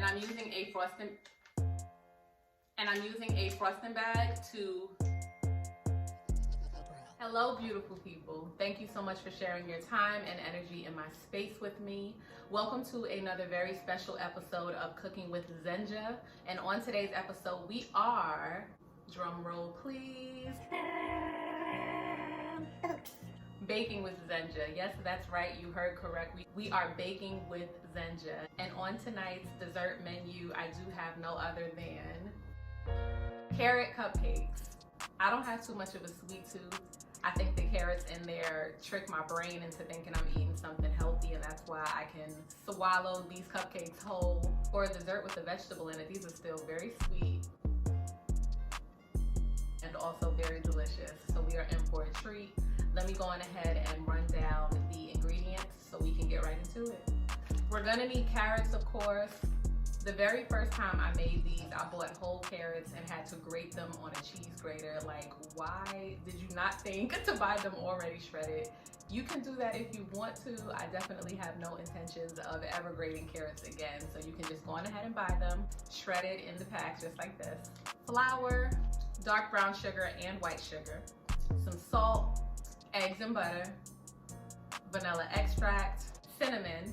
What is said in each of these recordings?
And I'm using a frosting bag to... Hello, beautiful people. Thank you so much for sharing your time and energy in my space with me. Welcome to another very special episode of Cooking with Zenja. And on today's episode, we are, drum roll please, Baking with Zenja. Yes, that's right, you heard correctly. We are baking with Zenja. And on tonight's dessert menu, I do have no other than carrot cupcakes. I don't have too much of a sweet tooth. I think the carrots in there trick my brain into thinking I'm eating something healthy, and that's why I can swallow these cupcakes whole. For a dessert with a vegetable in it, these are still very sweet and also very delicious. So we are in for a treat. Let me go on ahead and run down the ingredients so we can get right into it. We're gonna need carrots, of course. The very first time I made these, I bought whole carrots and had to grate them on a cheese grater. Like, why did you not think to buy them already shredded? You can do that if you want to. I definitely have no intentions of ever grating carrots again. So you can just go on ahead and buy them shredded in the pack, just like this. Flour, dark brown sugar and white sugar, some salt, eggs and butter, vanilla extract, cinnamon.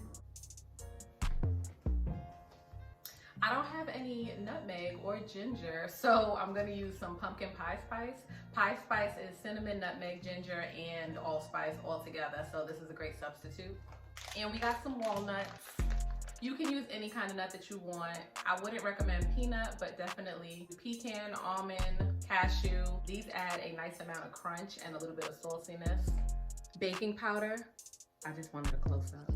I don't have any nutmeg or ginger, so I'm gonna use some pumpkin pie spice. Pie spice is cinnamon, nutmeg, ginger, and allspice all together, so this is a great substitute. And we got some walnuts. You can use any kind of nut that you want. I wouldn't recommend peanut, but definitely pecan, almond, cashew. These add a nice amount of crunch and a little bit of saltiness. Baking powder. I just wanted a close up.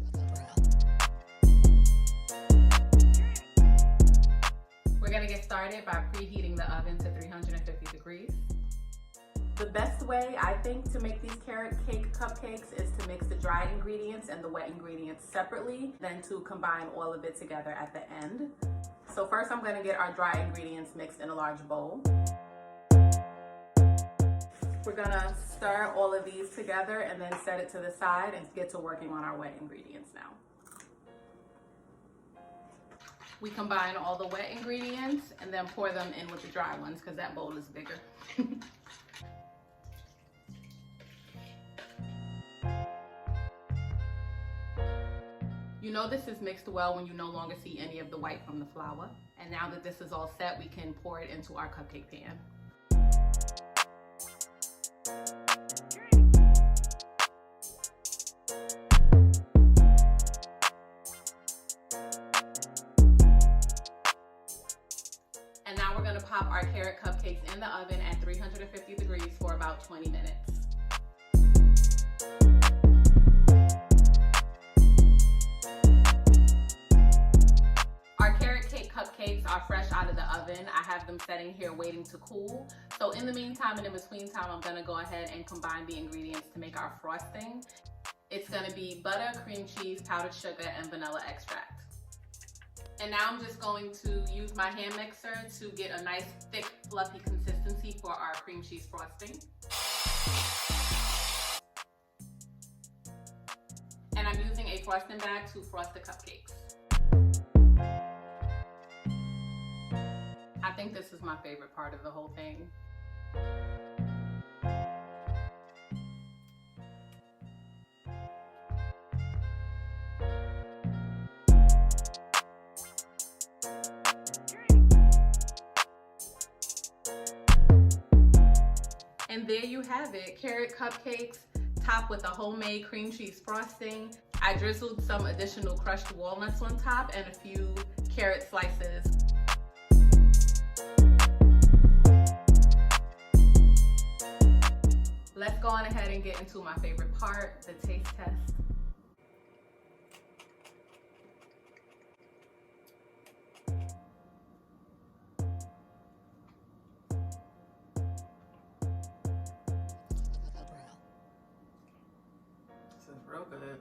We're gonna get started by preheating the oven to 350 degrees. The best way, I think, to make these carrot cake cupcakes is to mix the dry ingredients and the wet ingredients separately, then to combine all of it together at the end. So first I'm gonna get our dry ingredients mixed in a large bowl. We're gonna stir all of these together and then set it to the side and get to working on our wet ingredients now. We combine all the wet ingredients and then pour them in with the dry ones because that bowl is bigger. You know this is mixed well when you no longer see any of the white from the flour. And now that this is all set, we can pour it into our cupcake pan. And now we're gonna pop our carrot cupcakes in the oven at 350 degrees for about 20 minutes. Our carrot cake cupcakes are fresh out of the oven. I have them setting here waiting to cool. So in the meantime and in between time, I'm gonna go ahead and combine the ingredients to make our frosting. It's gonna be butter, cream cheese, powdered sugar, and vanilla extract. And now I'm just going to use my hand mixer to get a nice thick fluffy consistency for our cream cheese frosting. And I'm using a frosting bag to frost the cupcakes. I think this is my favorite part of the whole thing. And there you have it, carrot cupcakes topped with a homemade cream cheese frosting. I drizzled some additional crushed walnuts on top and a few carrot slices. Let's go on ahead and get into my favorite part, the taste test. Real good.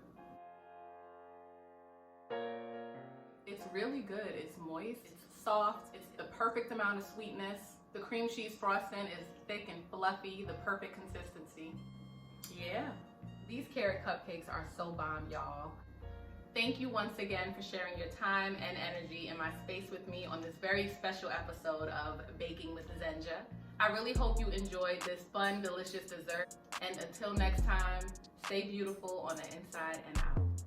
It's really good. It's moist, it's soft, it's the perfect amount of sweetness. The cream cheese frosting is thick and fluffy, the perfect consistency. Yeah, these carrot cupcakes are so bomb, y'all. Thank you once again for sharing your time and energy in my space with me on this very special episode of Baking with Zenja. I really hope you enjoyed this fun, delicious dessert. And until next time, stay beautiful on the inside and out.